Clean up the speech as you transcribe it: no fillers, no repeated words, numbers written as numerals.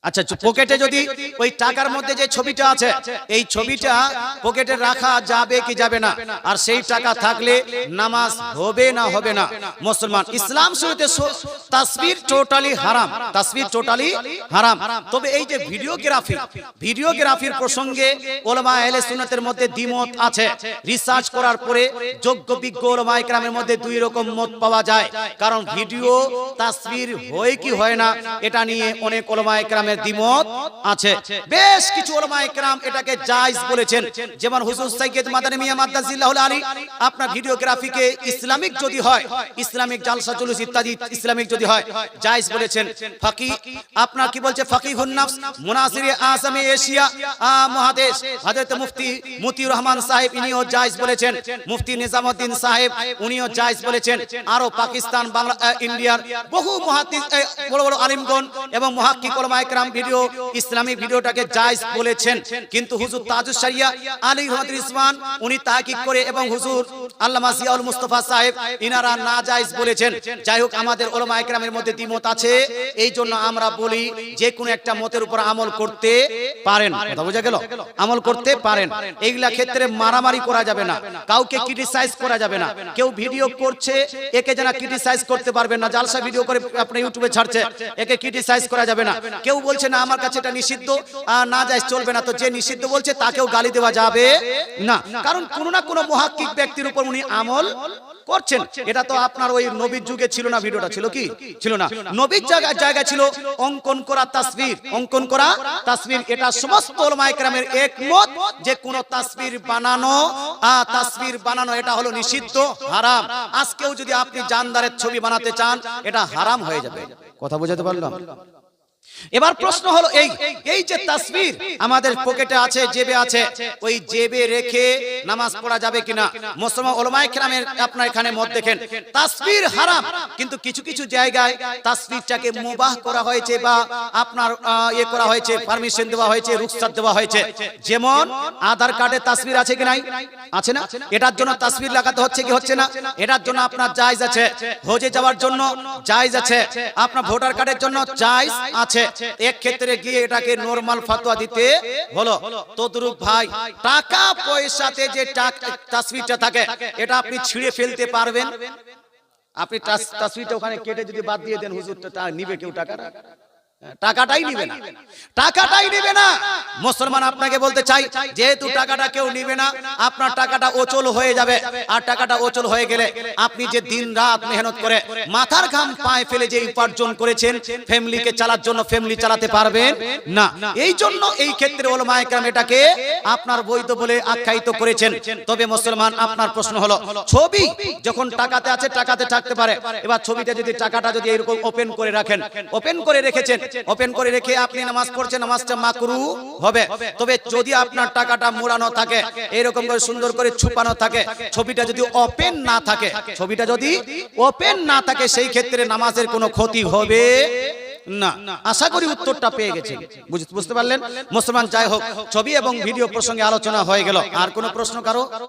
আচ্ছা, পকেটে যদি ওই টাকার মধ্যে যে ছবিটা আছে এই ছবিটা পকেটে রাখা যাবে কি যাবে না, আর সেই টাকা থাকলে নামাজ হবে না হবে না? মুসলমান, ইসলাম শরীয়তে তাসবির টোটালি হারাম, তাসবির টোটালি হারাম। তবে এই যে ভিডিওগ্রাফির প্রসঙ্গে উলামা আহলে সুন্নাতের মধ্যে দ্বিমত আছে। রিসার্চ করার পরে যোগ্য বিজ্ঞ উলামায়ে কেরামের মধ্যে দুই রকম মত পাওয়া যায়। কারণ ভিডিও তাসবির হয় কি হয় না এটা নিয়ে অনেক উলামায়ে কেরামের দ্বিমত আছে। বেশ কিছু উলামায়ে কেরাম এটাকে জায়েজ বলেছেন, যেমন হুজুর সৈয়দ মাদানী মিয়া মাদ্দাজিল্লাহুল আলী আপনার ভিডিওগ্রাফিকে ইসলামিক যদি হয়, ইসলামিক জালসা জুলুস ইত্যাদি ইসলামিক যদি হয় জায়েজ বলেছেন। ফাকি আপনার কি বলছে ফাকিহুন নাফস মুনাসির আজমে এশিয়া মহাদেশ হযরত মুফতি মতিউর রহমান সাহেব ইনিও জায়েজ বলেছেন। মুফতি নিজামউদ্দিন সাহেব উনিও জায়েজ বলেছেন। আরো পাকিস্তান, বাংলা, ইন্ডিয়ার বহু মুহাদ্দিস বড় বড় আলিমগণ এবং মুহাক্কিক উলামায়ে কেরাম ভিডিও ইসলামিক ভিডিওটাকে জায়েজ বলেছেন। কিন্তু হুজুর তাজুস শরিয়া আলী রহমাতুল ইসমান উনি তাহকিক করে এবং হুজুর আল্লামা জিয়াউল মুস্তাফা সাহেব ইনারা না জায়েজ বলেছেন। যাই হোক, আমাদের উলামায়ে কেরামের মধ্যে দ্বিমত আছে, এই জন্য আমরা বলি যে কোনো একটা মতের উপর আমল করতে পারেন। কথা বোঝা গেল? আমল করতে পারেন। এইগুলা ক্ষেত্রে মারামারি করা যাবে না, কাউকে ক্রিটিসাইজ করা যাবে না। কেউ ভিডিও করছে একে যেন ক্রিটিসাইজ করতে পারবেন না। জালসা ভিডিও করে আপনি ইউটিউবে ছাড়ছে, একে ক্রিটিসাইজ করা যাবে না। কেউ বলছে না আমার কাছে এটা নিষিদ্ধ, না জায়েজ চলবে না, তো যে নিষিদ্ধ বলছে তাকেও গালি দেওয়া যাবে না। কারণ কোনো না কোনো মুহাক্কিক ব্যক্তির উপর উনি আমল করছেন। এটা তো আপনার ওই নবীর যুগে ছিল না, ভিডিওটা ছিল কি ছিল না? নবীর জায়গা ছিল অঙ্কন করা তাসবির, অঙ্কন করা তাসবির। এটা সমস্ত উলামায়ে কেরামের একমত যে কোন তাসবির বানানো এটা হলো নিষিদ্ধ, হারাম। আজকেও যদি আপনি জানদারের ছবি বানাতে চান এটা হারাম হয়ে যাবে। কথা বোঝাতে পারলাম? এবার প্রশ্ন হলো এই যে তাসবির আমাদের পকেটে আছে, জেবে আছে, ওই জেবে রেখে নামাজ পড়া যাবে কিনা? মুসলমান উলামায়ে কেরামের আপনার এখানে মত দেখেন তাসবির হারাম, কিন্তু কিছু কিছু জায়গায় তাসবিরটাকে মুবাহ করা হয়েছে বা আপনার করা হয়েছে, পারমিশন দেওয়া হয়েছে, রুখসাত দেওয়া হয়েছে। যেমন আধার কার্ডে তাসবির আছে কি নাই? আছে না? এটার জন্য তাসবির লাগাতে হচ্ছে কি হচ্ছে না? এটার জন্য আপনার জায়েজ আছে। হজে যাওয়ার জন্য জায়েজ আছে, আপনার ভোটার কার্ডের জন্য জায়েজ আছে। এক ক্ষেত্রে গিয়ে এটাকে নরমাল ফতোয়া দিতে হলো। তদ্রুপ ভাই, টাকা পয়সাতে যে তাসবিরটা থাকে এটা আপনি ছিঁড়ে ফেলতে পারবেন? আপনি তাসবিরটা ওখানে কেটে যদি বাদ দিয়ে দেন, হুজুরটা নিবে কেউ টাকাটা? টাকাটাই নিবে না, টাকাটাই নিবে না। মুসলমান আপনাকে বলতে চাই, যেহেতু টাকাটা কেউ নিবে না, আপনার টাকাটা অচল হয়ে যাবে। আর টাকাটা অচল হয়ে গেলে আপনি যে দিন রাত মেহনত করে মাথার ঘাম পায়ে ফেলে যে উপার্জন করেছেন ফ্যামিলিকে চালার জন্য, ফ্যামিলি চালাতে পারবেন না। এই জন্য এই ক্ষেত্রে উলামায়ে কেরাম এটাকে আপনার বৈধ বলে আখ্যায়িত করেছেন। তবে মুসলমান, আপনার প্রশ্ন হলো ছবি যখন টাকাতে আছে টাকাতে থাকতে পারে। এবার ছবিটা যদি টাকাটা যদি এরকম ওপেন করে রাখেন, ওপেন করে রেখেছেন, ওপেন করে রেখে আপনি নামাজ পড়ছেন, নামাজটা মাকরুহ হবে। তবে যদি আপনার টাকাটা মোড়ানো থাকে, এরকম করে সুন্দর করে ছুপানো থাকে, ছবিটা যদি ওপেন না থাকে, ছবিটা যদি ওপেন না থাকে, সেই ক্ষেত্রে নামাজের কোনো ক্ষতি হবে না। আশা করি উত্তরটা পেয়ে গেছেন, বুঝতে পারলেন মুসলমান? যাই হোক, ছবি এবং ভিডিও প্রসঙ্গে আলোচনা হয়ে গেল। আর কোনো প্রশ্ন কারো?